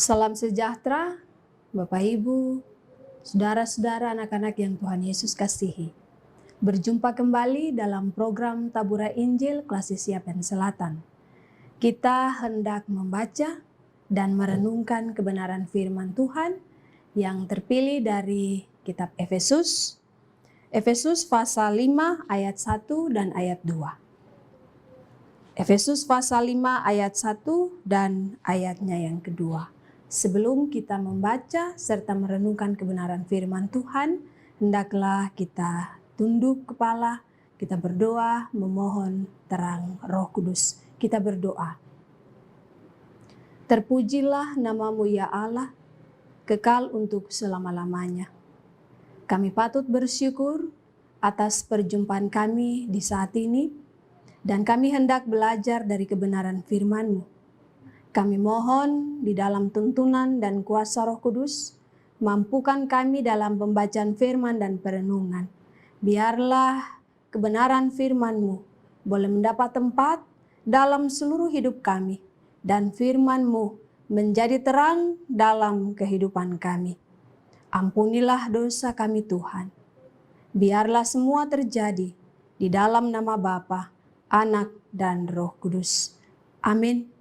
Salam sejahtera, Bapak Ibu, saudara-saudara anak-anak yang Tuhan Yesus kasihi. Berjumpa kembali dalam program Tabura Injil Klasik Siapen Selatan. Kita hendak membaca dan merenungkan kebenaran firman Tuhan yang terpilih dari kitab Efesus. Efesus pasal 5 ayat 1 dan ayat 2. Efesus pasal 5 ayat 1 dan ayatnya yang kedua. Sebelum kita membaca serta merenungkan kebenaran firman Tuhan, hendaklah kita tunduk kepala, kita berdoa memohon terang Roh Kudus. Kita berdoa. Terpujilah namamu ya Allah, kekal untuk selama-lamanya. Kami patut bersyukur atas perjumpaan kami di saat ini, dan kami hendak belajar dari kebenaran firman-Mu. Kami mohon di dalam tuntunan dan kuasa Roh Kudus, mampukan kami dalam pembacaan firman dan perenungan. Biarlah kebenaran firman-Mu boleh mendapat tempat dalam seluruh hidup kami, dan firman-Mu menjadi terang dalam kehidupan kami. Ampunilah dosa kami Tuhan. Biarlah semua terjadi di dalam nama Bapa, Anak, dan Roh Kudus. Amin.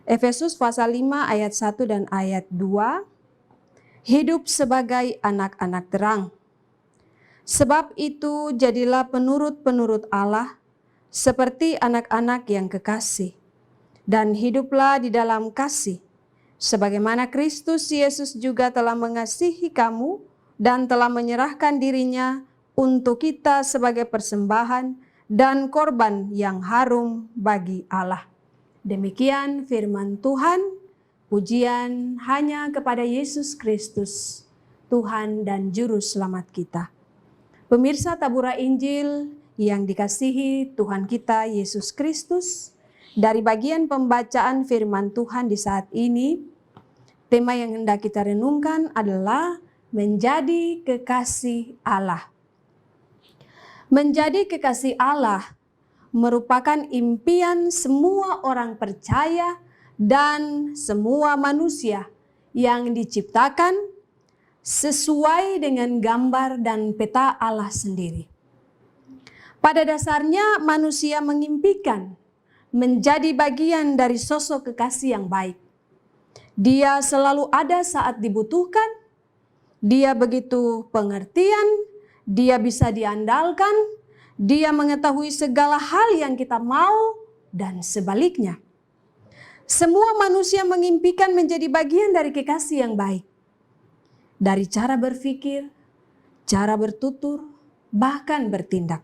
Efesus pasal 5 ayat 1 dan ayat 2. Hidup sebagai anak-anak terang. Sebab itu jadilah penurut-penurut Allah seperti anak-anak yang kekasih. Dan hiduplah di dalam kasih. Sebagaimana Kristus Yesus juga telah mengasihi kamu dan telah menyerahkan dirinya untuk kita sebagai persembahan dan korban yang harum bagi Allah. Demikian firman Tuhan, pujian hanya kepada Yesus Kristus, Tuhan dan Juru Selamat kita. Pemirsa Tabura Injil yang dikasihi Tuhan kita Yesus Kristus, dari bagian pembacaan firman Tuhan di saat ini, tema yang hendak kita renungkan adalah menjadi kekasih Allah. Menjadi kekasih Allah merupakan impian semua orang percaya dan semua manusia yang diciptakan sesuai dengan gambar dan peta Allah sendiri. Pada dasarnya manusia mengimpikan menjadi bagian dari sosok kekasih yang baik. Dia selalu ada saat dibutuhkan, dia begitu pengertian, dia bisa diandalkan, dia mengetahui segala hal yang kita mau dan sebaliknya. Semua manusia mengimpikan menjadi bagian dari kekasih yang baik. Dari cara berpikir, cara bertutur, bahkan bertindak.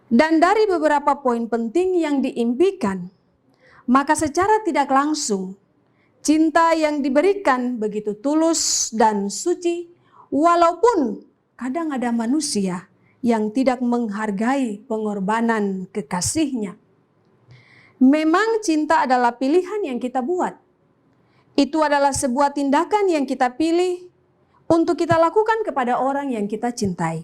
Dan dari beberapa poin penting yang diimpikan, maka secara tidak langsung, cinta yang diberikan begitu tulus dan suci, walaupun kadang ada manusia yang tidak menghargai pengorbanan kekasihnya. Memang cinta adalah pilihan yang kita buat. Itu adalah sebuah tindakan yang kita pilih untuk kita lakukan kepada orang yang kita cintai.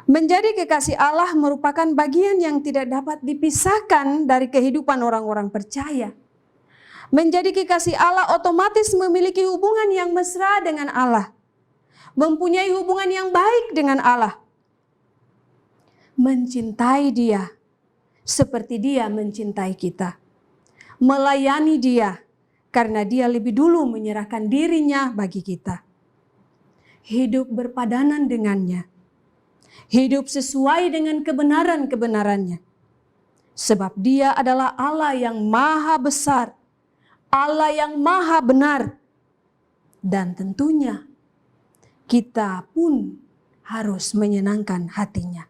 Menjadi kekasih Allah merupakan bagian yang tidak dapat dipisahkan dari kehidupan orang-orang percaya. Menjadi kekasih Allah otomatis memiliki hubungan yang mesra dengan Allah. Mempunyai hubungan yang baik dengan Allah. Mencintai Dia seperti Dia mencintai kita. Melayani Dia karena Dia lebih dulu menyerahkan dirinya bagi kita. Hidup berpadanan dengannya. Hidup sesuai dengan kebenaran-kebenarannya. Sebab Dia adalah Allah yang maha besar, Allah yang maha benar. Dan tentunya kita pun harus menyenangkan hatinya.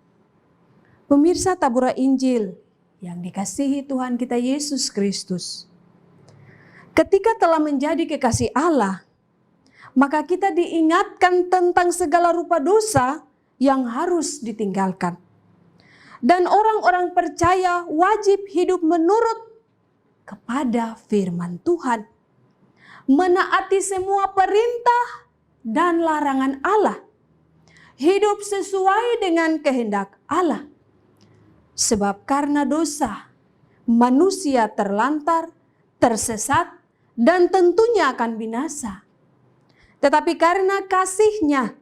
Pemirsa Tabura Injil yang dikasihi Tuhan kita Yesus Kristus. Ketika telah menjadi kekasih Allah, maka kita diingatkan tentang segala rupa dosa yang harus ditinggalkan. Dan orang-orang percaya wajib hidup menurut kepada firman Tuhan. Menaati semua perintah dan larangan Allah. Hidup sesuai dengan kehendak Allah. Sebab karena dosa, manusia terlantar, tersesat, dan tentunya akan binasa. Tetapi karena kasih-Nya,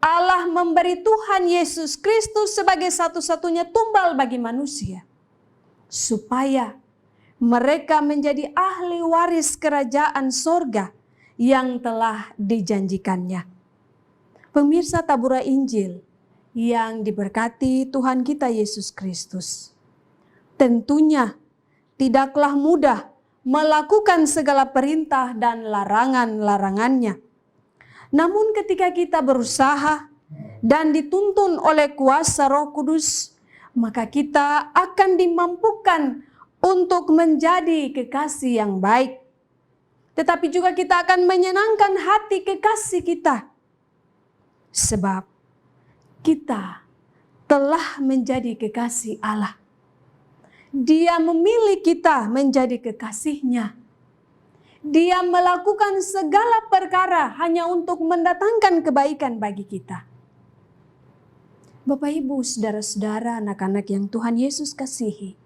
Allah memberi Tuhan Yesus Kristus sebagai satu-satunya tumbal bagi manusia, supaya mereka menjadi ahli waris kerajaan sorga yang telah dijanjikannya. Pemirsa Tabura Injil yang diberkati Tuhan kita Yesus Kristus, tentunya tidaklah mudah melakukan segala perintah dan larangan-larangannya. Namun ketika kita berusaha dan dituntun oleh kuasa Roh Kudus, maka kita akan dimampukan untuk menjadi kekasih yang baik. Tetapi juga kita akan menyenangkan hati kekasih kita. Sebab kita telah menjadi kekasih Allah. Dia memilih kita menjadi kekasih-Nya. Dia melakukan segala perkara hanya untuk mendatangkan kebaikan bagi kita. Bapak, Ibu, saudara-saudara, anak-anak yang Tuhan Yesus kasihi.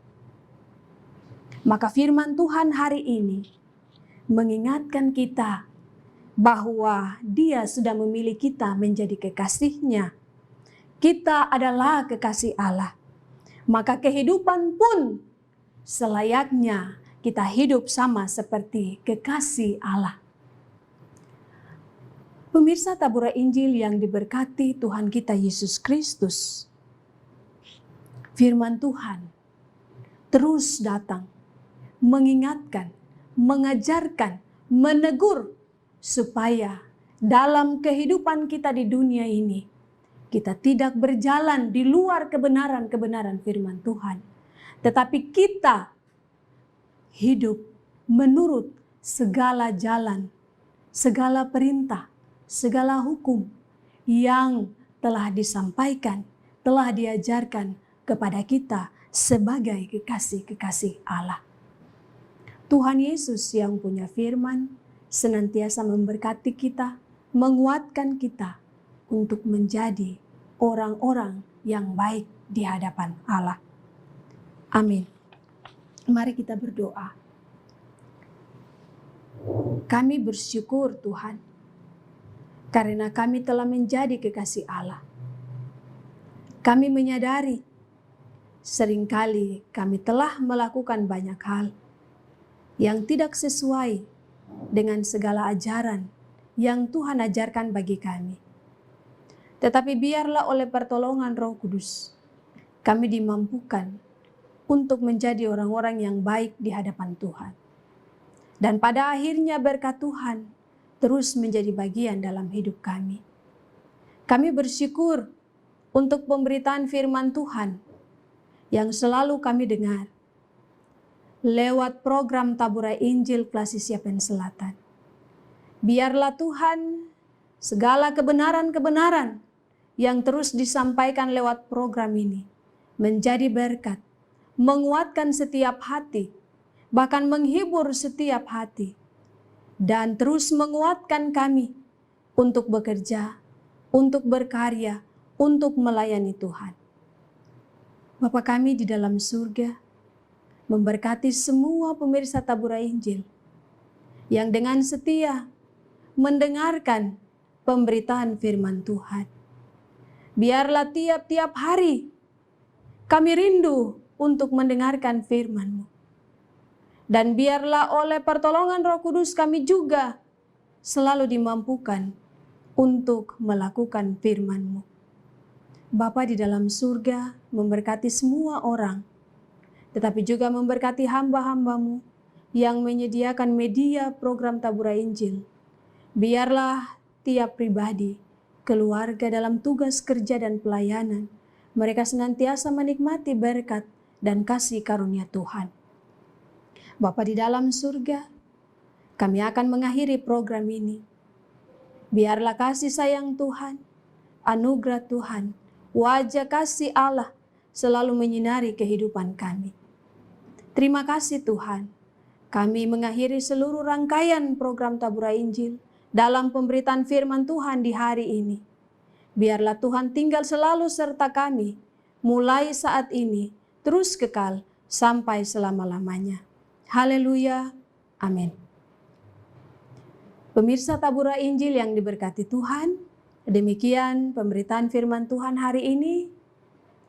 Maka firman Tuhan hari ini mengingatkan kita bahwa Dia sudah memilih kita menjadi kekasih-Nya. Kita adalah kekasih Allah. Maka kehidupan pun selayaknya kita hidup sama seperti kekasih Allah. Pemirsa Tabura Injil yang diberkati Tuhan kita Yesus Kristus, firman Tuhan terus datang, mengingatkan, mengajarkan, menegur, supaya dalam kehidupan kita di dunia ini, kita tidak berjalan di luar kebenaran-kebenaran firman Tuhan. Tetapi kita hidup menurut segala jalan, segala perintah, segala hukum yang telah disampaikan, telah diajarkan kepada kita sebagai kekasih-kekasih Allah. Tuhan Yesus yang punya firman senantiasa memberkati kita, menguatkan kita untuk menjadi orang-orang yang baik di hadapan Allah. Amin. Mari kita berdoa. Kami bersyukur Tuhan, karena kami telah menjadi kekasih Allah. Kami menyadari seringkali kami telah melakukan banyak hal yang tidak sesuai dengan segala ajaran yang Tuhan ajarkan bagi kami. Tetapi biarlah oleh pertolongan Roh Kudus, kami dimampukan untuk menjadi orang-orang yang baik di hadapan Tuhan. Dan pada akhirnya berkat Tuhan terus menjadi bagian dalam hidup kami. Kami bersyukur untuk pemberitaan firman Tuhan yang selalu kami dengar lewat program Tabura Injil Klasi Siapen Selatan. Biarlah Tuhan segala kebenaran-kebenaran yang terus disampaikan lewat program ini menjadi berkat, menguatkan setiap hati, bahkan menghibur setiap hati, dan terus menguatkan kami untuk bekerja, untuk berkarya, untuk melayani Tuhan. Bapa kami di dalam surga, memberkati semua pemirsa Tabura Injil yang dengan setia mendengarkan pemberitaan firman Tuhan. Biarlah tiap-tiap hari kami rindu untuk mendengarkan firman-Mu. Dan biarlah oleh pertolongan Roh Kudus kami juga selalu dimampukan untuk melakukan firman-Mu. Bapa di dalam surga memberkati semua orang, tetapi juga memberkati hamba-hamba-Mu yang menyediakan media program Tabura Injil. Biarlah tiap pribadi, keluarga dalam tugas kerja dan pelayanan, mereka senantiasa menikmati berkat dan kasih karunia Tuhan. Bapa di dalam surga, kami akan mengakhiri program ini. Biarlah kasih sayang Tuhan, anugerah Tuhan, wajah kasih Allah selalu menyinari kehidupan kami. Terima kasih Tuhan, kami mengakhiri seluruh rangkaian program Tabura Injil dalam pemberitaan firman Tuhan di hari ini. Biarlah Tuhan tinggal selalu serta kami, mulai saat ini, terus kekal, sampai selama-lamanya. Haleluya, Amin. Pemirsa Tabura Injil yang diberkati Tuhan, demikian pemberitaan firman Tuhan hari ini.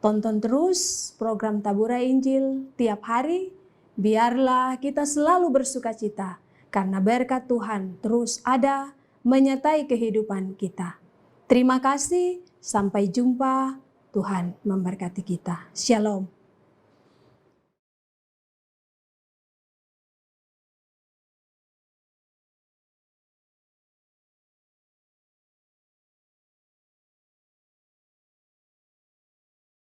Tonton terus program Tabura Injil tiap hari. Biarlah kita selalu bersukacita karena berkat Tuhan terus ada menyertai kehidupan kita. Terima kasih, sampai jumpa. Tuhan memberkati kita. Shalom.